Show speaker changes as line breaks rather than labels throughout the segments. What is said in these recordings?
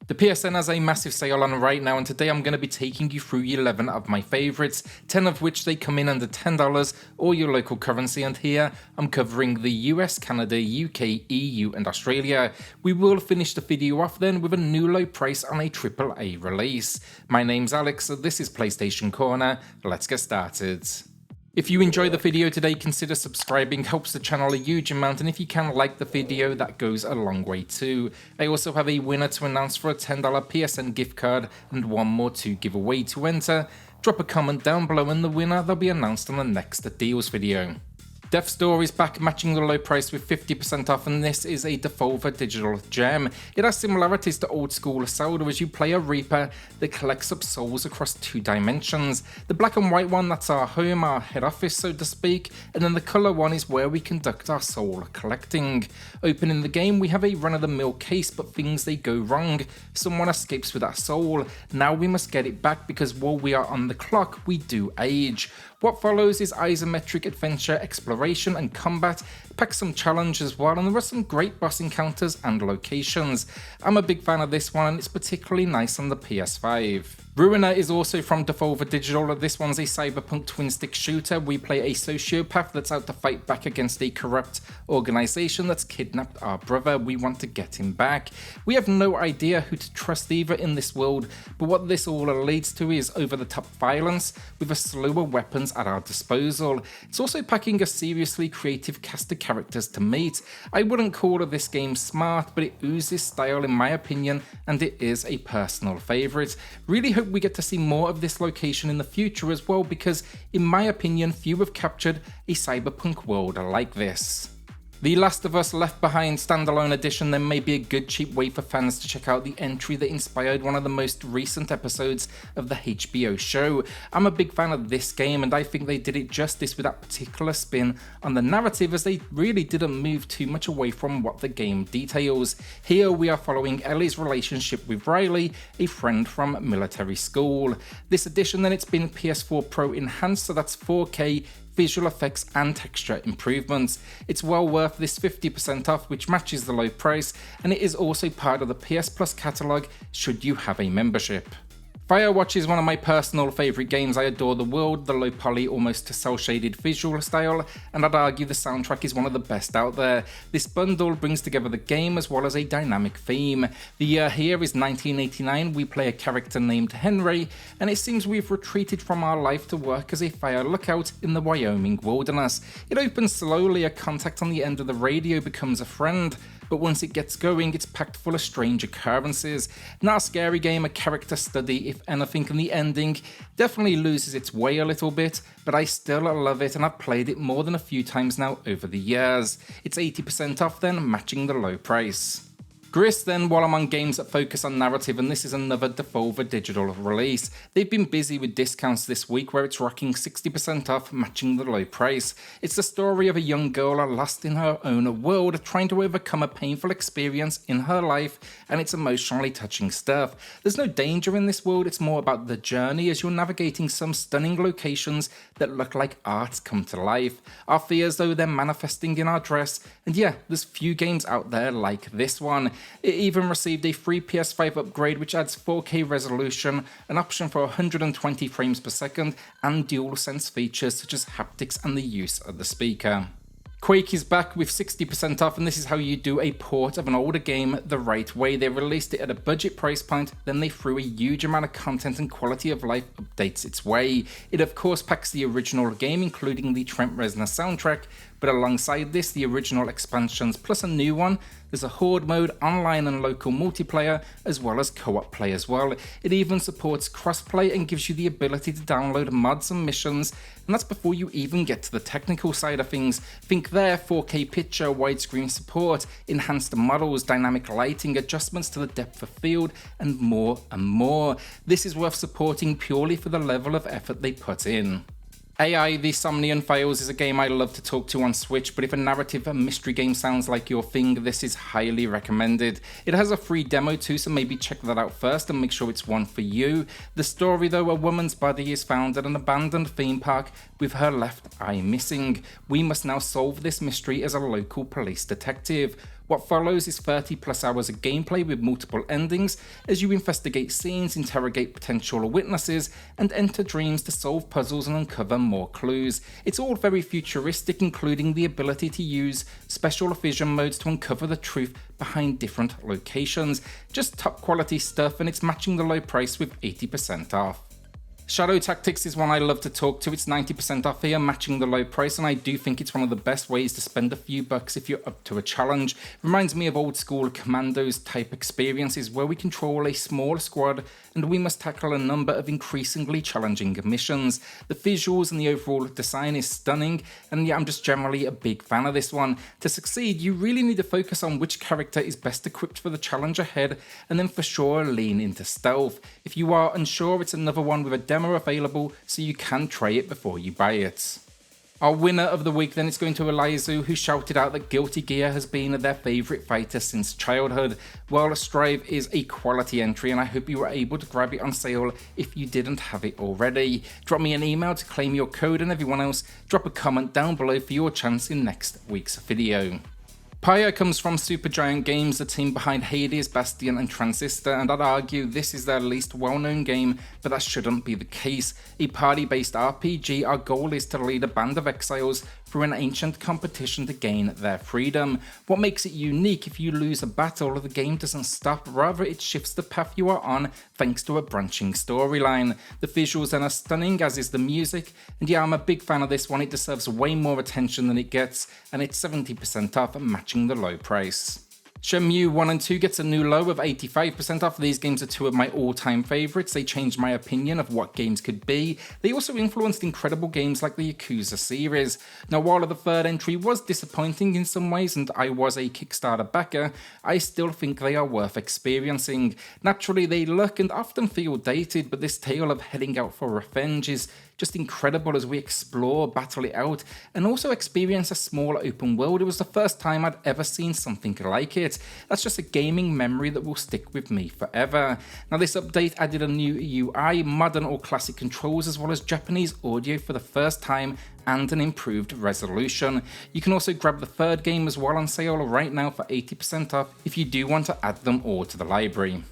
The PSN has a massive sale on right now, and today I'm going to be taking you through 11 of my favourites, 10 of which they come in under $10 or your local currency, and here I'm covering the US, Canada, UK, EU and Australia. We will finish the video off then with a new low price on a AAA release. My name's Alex, this is PlayStation Corner, let's get started. If you enjoy the video today, consider subscribing, helps the channel a huge amount, and if you can like the video, that goes a long way too. I also have a winner to announce for a $10 PSN gift card and one more to give away. To enter, drop a comment down below and the winner they'll be announced on the next deals video. Death's Door is back, matching the low price with 50% off, and this is a Devolver Digital gem. It has similarities to old school Zelda as you play a Reaper that collects up souls across 2 dimensions. The black and white one, that's our home, our head office so to speak, and then the colour one is where we conduct our soul collecting. Opening the game we have a run-of-the-mill case, but things they go wrong. Someone escapes with our soul. Now we must get it back because while we are on the clock we do age. What follows is isometric adventure, exploration and combat, packs some challenge as well, and there are some great boss encounters and locations. I'm a big fan of this one and it's particularly nice on the PS5. Ruiner is also from Devolver Digital. This one's a cyberpunk twin-stick shooter. We play a sociopath that's out to fight back against a corrupt organisation that's kidnapped our brother. We want to get him back. We have no idea who to trust either in this world, but what this all leads to is over-the-top violence with a slew of weapons at our disposal. It's also packing a seriously creative cast of characters to meet. I wouldn't call this game smart, but it oozes style in my opinion, and it is a personal favourite. Really hope we get to see more of this location in the future as well, because in my opinion few have captured a cyberpunk world like this. The Last of Us Left Behind standalone edition then may be a good cheap way for fans to check out the entry that inspired one of the most recent episodes of the HBO show. I'm a big fan of this game and I think they did it justice with that particular spin on the narrative, as they really didn't move too much away from what the game details. Here we are following Ellie's relationship with Riley, a friend from military school. This edition then it's been PS4 Pro enhanced, so that's 4K, visual effects and texture improvements. It's well worth this 50% off, which matches the low price, and it is also part of the PS Plus catalogue should you have a membership. Firewatch is one of my personal favourite games. I adore the world, the low poly, almost cel-shaded visual style, and I'd argue the soundtrack is one of the best out there. This bundle brings together the game as well as a dynamic theme. The year here is 1989, we play a character named Henry, and it seems we've retreated from our life to work as a fire lookout in the Wyoming wilderness. It opens slowly, a contact on the end of the radio becomes a friend, but once it gets going, it's packed full of strange occurrences. Not a scary game, a character study if anything, and the ending definitely loses its way a little bit, but I still love it and I've played it more than a few times now over the years. It's 80% off then, matching the low price. GRIS then, while I'm on games that focus on narrative, and this is another Devolver Digital release. They've been busy with discounts this week where it's rocking 60% off, matching the low price. It's the story of a young girl lost in her own world, trying to overcome a painful experience in her life, and it's emotionally touching stuff. There's no danger in this world, it's more about the journey as you're navigating some stunning locations that look like art come to life. Our fears though, they're manifesting in our dress, and yeah, there's few games out there like this one. It even received a free PS5 upgrade which adds 4K resolution, an option for 120 frames per second, and DualSense features such as haptics and the use of the speaker. Quake is back with 60% off, and this is how you do a port of an older game the right way. They released it at a budget price point, then they threw a huge amount of content and quality of life updates its way. It of course packs the original game including the Trent Reznor soundtrack, but alongside this the original expansions plus a new one. There's a horde mode, online and local multiplayer, as well as co-op play as well. It even supports crossplay and gives you the ability to download mods and missions, and that's before you even get to the technical side of things. Think there, 4K picture, widescreen support, enhanced models, dynamic lighting, adjustments to the depth of field, and more and more. This is worth supporting purely for the level of effort they put in. AI, the Somnium Files is a game I love to talk to on Switch, but if a narrative and mystery game sounds like your thing, this is highly recommended. It has a free demo too, so maybe check that out first and make sure it's one for you. The story though, a woman's body is found at an abandoned theme park with her left eye missing. We must now solve this mystery as a local police detective. What follows is 30 plus hours of gameplay with multiple endings as you investigate scenes, interrogate potential witnesses, and enter dreams to solve puzzles and uncover more clues. It's all very futuristic, including the ability to use special vision modes to uncover the truth behind different locations. Just top quality stuff, and it's matching the low price with 80% off. Shadow Tactics is one I love to talk to. It's 90% off here, matching the low price, and I do think it's one of the best ways to spend a few bucks if you're up to a challenge. Reminds me of old school Commandos type experiences where we control a small squad and we must tackle a number of increasingly challenging missions. The visuals and the overall design is stunning, and yeah, I'm just generally a big fan of this one. To succeed, you really need to focus on which character is best equipped for the challenge ahead, and then for sure lean into stealth. If you are unsure, it's another one with a demo available, so you can try it before you buy it. Our winner of the week then is going to Elizu, who shouted out that Guilty Gear has been their favourite fighter since childhood. Well, Strive is a quality entry, and I hope you were able to grab it on sale if you didn't have it already. Drop me an email to claim your code, and everyone else, drop a comment down below for your chance in next week's video. Pyre comes from Supergiant Games, the team behind Hades, Bastion and Transistor, and I'd argue this is their least well-known game, but that shouldn't be the case. A party-based RPG, our goal is to lead a band of exiles through an ancient competition to gain their freedom. What makes it unique: if you lose a battle, the game doesn't stop, rather it shifts the path you are on thanks to a branching storyline. The visuals then are stunning, as is the music, and yeah, I'm a big fan of this one. It deserves way more attention than it gets, and it's 70% off, matching the low price. Shenmue 1 and 2 gets a new low of 85% off. These games are two of my all-time favourites. They changed my opinion of what games could be. They also influenced incredible games like the Yakuza series. Now, while the third entry was disappointing in some ways, and I was a Kickstarter backer, I still think they are worth experiencing. Naturally, they look and often feel dated, but this tale of heading out for revenge is just incredible as we explore, battle it out, and also experience a small open world. It was the first time I'd ever seen something like it. That's just a gaming memory that will stick with me forever. Now, this update added a new UI, modern or classic controls, as well as Japanese audio for the first time, and an improved resolution. You can also grab the third game as well on sale right now for 80% off if you do want to add them all to the library.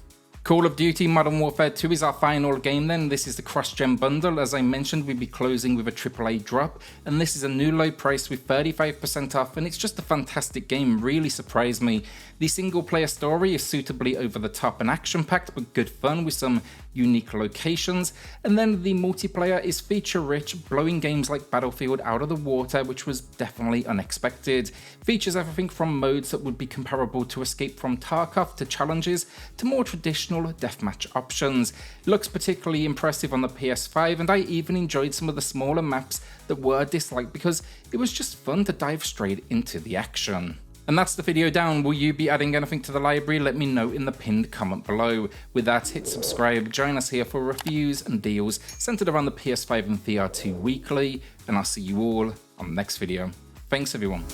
Call of Duty Modern Warfare 2 is our final game then. This is the cross-gen bundle. As I mentioned, we'll be closing with a AAA drop, and this is a new low price with 35% off, and it's just a fantastic game, really surprised me. The single player story is suitably over the top and action-packed, but good fun with some unique locations, and then the multiplayer is feature-rich, blowing games like Battlefield out of the water, which was definitely unexpected. Features everything from modes that would be comparable to Escape from Tarkov to challenges to more traditional deathmatch options. Looks particularly impressive on the PS5, and I even enjoyed some of the smaller maps that were disliked because it was just fun to dive straight into the action. And that's the video down. Will you be adding anything to the library? Let me know in the pinned comment below. With that, hit subscribe, join us here for reviews and deals centered around the PS5 and VR2 weekly, and I'll see you all on the next video. Thanks everyone.